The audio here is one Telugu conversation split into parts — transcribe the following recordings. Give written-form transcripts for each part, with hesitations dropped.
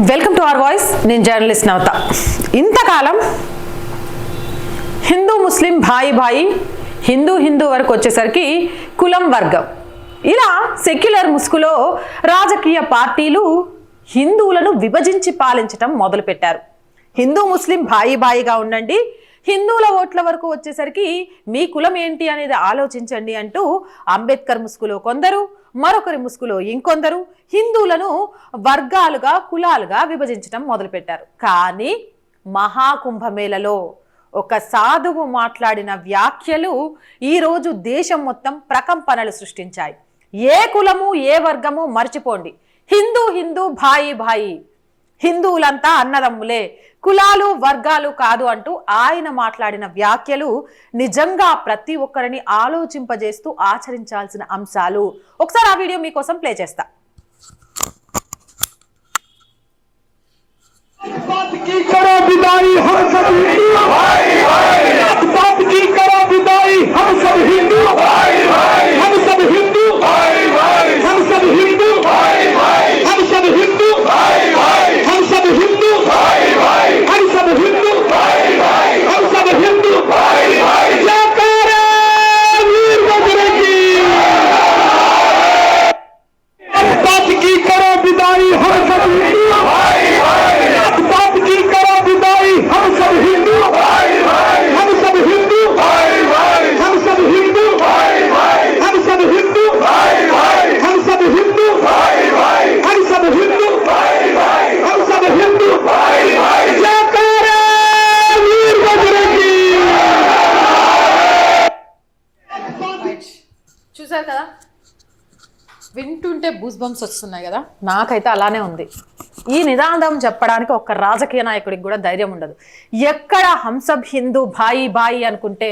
Welcome to our voice. నేను జర్నలిస్ట్ నవత. ఇంతకాలం హిందూ ముస్లిం భాయి భాయి, హిందూ వరకు వచ్చేసరికి కులం వర్గం, ఇలా సెక్యులర్ ముసుగులో రాజకీయ పార్టీలు హిందువులను విభజించి పాలించటం మొదలుపెట్టారు. హిందూ ముస్లిం భాయి భాయిగా ఉండండి, హిందువుల ఓట్ల వరకు వచ్చేసరికి మీ కులం ఏంటి అనేది ఆలోచించండి అంటూ అంబేద్కర్ ముసుగులో కొందరు, మరొకరి ముసుగులో ఇంకొందరు హిందువులను వర్గాలుగా కులాలుగా విభజించడం మొదలుపెట్టారు. కానీ మహాకుంభమేళలో ఒక సాధువు మాట్లాడిన వ్యాఖ్యలు ఈరోజు దేశం మొత్తం ప్రకంపనలు సృష్టించాయి. ఏ కులము ఏ వర్గము మర్చిపోండి, హిందూ భాయి భాయి, హిందువులంతా అన్నదమ్ములే, కులాలు వర్గాలు కాదు అంటూ ఆయన మాట్లాడిన వ్యాఖ్యలు నిజంగా ప్రతి ఒక్కరిని ఆలోచింపజేస్తూ ఆచరించాల్సిన అంశాలు. ఒకసారి ఆ వీడియో మీకోసం ప్లే చేస్తా. చూసారు కదా, వింటుంటే బూస్ బంప్స్ వస్తున్నాయి కదా, నాకైతే అలానే ఉంది. ఈ నినాదం చెప్పడానికి ఒక్క రాజకీయ నాయకుడికి కూడా ధైర్యం ఉండదు. ఎక్కడ హంసబ్ హిందూ భాయి భాయి అనుకుంటే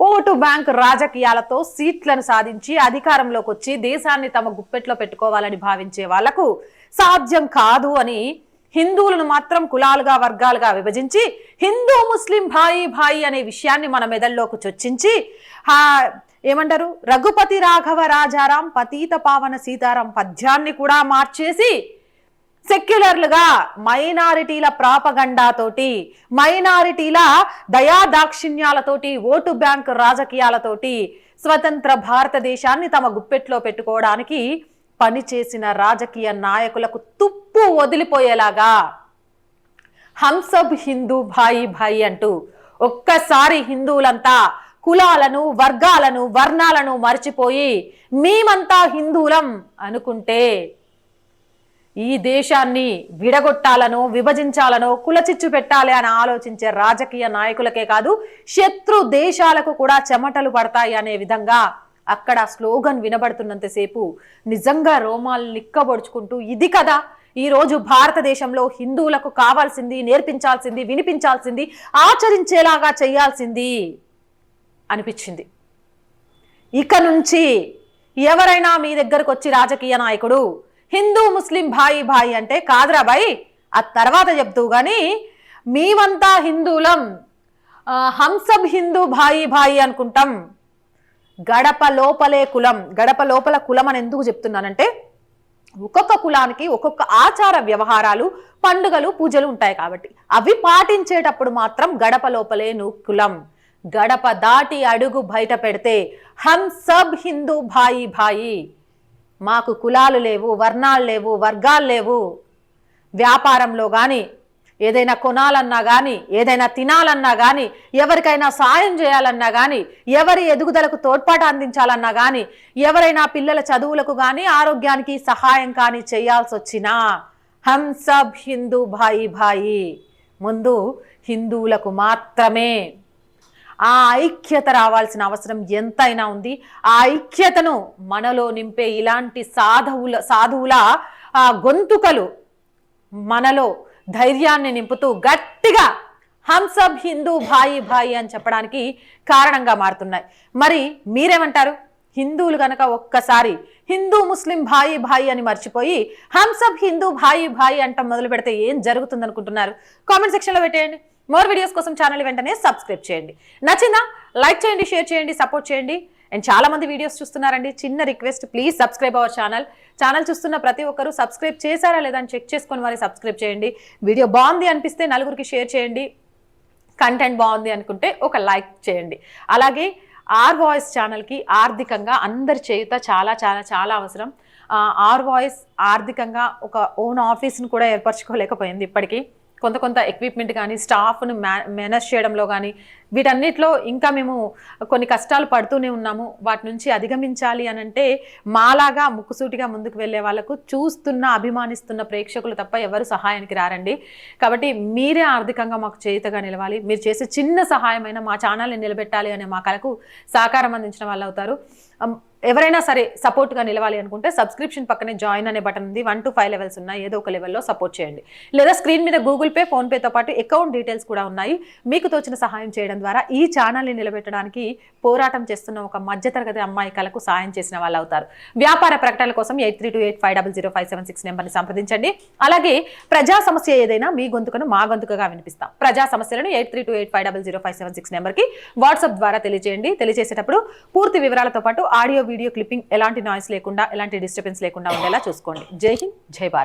ఓటు బ్యాంక్ రాజకీయాలతో సీట్లను సాధించి అధికారంలోకి వచ్చి దేశాన్ని తమ గుప్పెట్లో పెట్టుకోవాలని భావించే వాళ్లకు సాధ్యం కాదు అని హిందువులను మాత్రం కులాలుగా వర్గాలుగా విభజించి హిందూ ముస్లిం భాయి భాయి అనే విషయాన్ని మన మెదల్లోకి చొచ్చించి ఏమంటారు, రఘుపతి రాఘవ రాజారాం పతీత పావన సీతారాం పద్యాన్ని కూడా మార్చేసి సెక్యులర్లుగా మైనారిటీల ప్రాపగండాతోటి, మైనారిటీల దయాదాక్షిణ్యాలతోటి, ఓటు బ్యాంక్ రాజకీయాలతోటి స్వతంత్ర భారతదేశాన్ని తమ గుప్పెట్లో పెట్టుకోవడానికి పనిచేసిన రాజకీయ నాయకులకు తుప్పు వదిలిపోయేలాగా హంసబ్ హిందూ భాయి భాయి అంటూ ఒక్కసారి హిందువులంతా కులాలను వర్గాలను వర్ణాలను మర్చిపోయి మేమంతా హిందువులం అనుకుంటే ఈ దేశాన్ని విడగొట్టాలనో విభజించాలనో కులచిచ్చు పెట్టాలి అని ఆలోచించే రాజకీయ నాయకులకే కాదు శత్రు దేశాలకు కూడా చెమటలు పడతాయి అనే విధంగా అక్కడ స్లోగన్ వినబడుతున్నంతసేపు నిజంగా రోమాలు నిక్కబొడుచుకుంటూ ఇది కదా ఈరోజు భారతదేశంలో హిందువులకు కావాల్సింది, నేర్పించాల్సింది, వినిపించాల్సింది, ఆచరించేలాగా చేయాల్సింది అనిపించింది. ఇక నుంచి ఎవరైనా మీ దగ్గరకు వచ్చి రాజకీయ నాయకుడు హిందూ ముస్లిం భాయి భాయి అంటే కాదురా భాయ్, ఆ తర్వాత చెప్తూ గాని మేమంతా హిందువులం, హంసబ్ హిందూ భాయి భాయి అనుకుంటాం. గడప లోపలే కులం, గడప లోపల కులం అని ఎందుకు చెప్తున్నానంటే ఒక్కొక్క కులానికి ఒక్కొక్క ఆచార వ్యవహారాలు, పండుగలు, పూజలు ఉంటాయి కాబట్టి అవి పాటించేటప్పుడు మాత్రం గడప లోపలే కులం. గడప దాటి అడుగు బయట పెడితే హమ్ సబ్ హిందూ భాయి భాయి, మాకు కులాలు లేవు, వర్ణాలు లేవు, వర్గాలు లేవు. వ్యాపారంలో కానీ ఏదైనా కొనాలన్నా కానీ, ఏదైనా తినాలన్నా కానీ, ఎవరికైనా సాయం చేయాలన్నా కానీ, ఎవరి ఎదుగుదలకు తోడ్పాటు అందించాలన్నా కానీ, ఎవరైనా పిల్లల చదువులకు కానీ ఆరోగ్యానికి సహాయం కానీ చేయాల్సి వచ్చినా హమ్ సబ్ హిందూ భాయి భాయి, ముందు హిందువులకు మాత్రమే. ఆ ఐక్యత రావాల్సిన అవసరం ఎంతైనా ఉంది. ఆ ఐక్యతను మనలో నింపే ఇలాంటి సాధువుల గొంతుకలు మనలో ధైర్యాన్ని నింపుతూ గట్టిగా హంసబ్ హిందూ భాయి భాయి అని చెప్పడానికి కారణంగా మారుతున్నాయి. మరి మీరేమంటారు? హిందువులు గనక ఒక్కసారి హిందూ ముస్లిం భాయి భాయి అని మర్చిపోయి హంసబ్ హిందూ భాయి భాయి అంట మొదలు పెడితే ఏం జరుగుతుంది అనుకుంటున్నారు? కామెంట్ సెక్షన్లో పెట్టేయండి. మోర్ వీడియోస్ కోసం ఛానల్ వెంటనే సబ్స్క్రైబ్ చేయండి. నచ్చిందా? లైక్ చేయండి, షేర్ చేయండి, సపోర్ట్ చేయండి. అండ్ చాలా మంది వీడియోస్ చూస్తున్నారండి. చిన్న request, please subscribe our channel చూస్తున్న ప్రతి ఒక్కరు సబ్స్క్రైబ్ చేశారా లేదా అని చెక్ చేసుకొని మరి సబ్స్క్రైబ్ చేయండి. వీడియో బాగుంది అనిపిస్తే నలుగురికి షేర్ చేయండి. కంటెంట్ బాగుంది అనుకుంటే ఒక లైక్ చేయండి. అలాగే ఆర్ వాయిస్ ఛానల్కి ఆర్థికంగా అందరి చేయుత చాలా చాలా చాలా అవసరం. ఆర్ వాయిస్ ఆర్థికంగా ఒక ఓన్ ఆఫీస్ను కూడా ఏర్పరచుకోలేకపోయింది. ఇప్పటికీ కొంత ఎక్విప్మెంట్ కానీ స్టాఫ్ను మేనేజ్ చేయడంలో కానీ వీటన్నిటిలో ఇంకా మేము కొన్ని కష్టాలు పడుతూనే ఉన్నాము. వాటి నుంచి అధిగమించాలి అని అంటే మాలాగా ముక్కుసూటిగా ముందుకు వెళ్ళే వాళ్ళకు చూస్తున్న అభిమానిస్తున్న ప్రేక్షకులు తప్ప ఎవరు సహాయానికి రారండి. కాబట్టి మీరే ఆర్థికంగా మాకు చేయుతగా నిలవాలి. మీరు చేసే చిన్న సహాయమైన మా ఛానల్ని నిలబెట్టాలి అనే మా కళకు సహకారం అందించిన వాళ్ళు అవుతారు. ఎవరైనా సరే సపోర్ట్గా నిలవాలి అనుకుంటే సబ్స్క్రిప్షన్ పక్కనే జాయిన్ అనే బటన్ ఉంది. 1 to 5 లెవెల్స్ ఉన్నాయి. ఏదో ఒక లెవెల్లో సపోర్ట్ చేయండి. లేదా స్క్రీన్ మీద గూగుల్ పే, ఫోన్పేతో పాటు అకౌంట్ డీటెయిల్స్ కూడా ఉన్నాయి. మీకు తోచిన సహాయం చేయడం ద్వారా ఈ ఛానల్ని నిలబెట్టడానికి పోరాటం చేస్తున్న ఒక మధ్యతరగతి అమ్మాయి కళకు సాయం చేసిన వాళ్ళు అవుతారు. వ్యాపార ప్రకటనల కోసం 8328500576 నెంబర్ని సంప్రదించండి. అలాగే ప్రజా సమస్య ఏదైనా మీ గొంతుకను మా గొంతుకగా వినిపిస్తాం. ప్రజా సమస్యలను 8328500576 నెంబర్కి వాట్సాప్ ద్వారా తెలియజేసేటప్పుడు పూర్తి వివరాలతో పాటు ఆడియో వీడియో క్లిప్పింగ్ ఎలాంటి నాయిస్ లేకుండా ఎలాంటి డిస్టర్బెన్స్ లేకుండా ఉండేలా చూసుకోండి. జై హింద్, జై భారత్.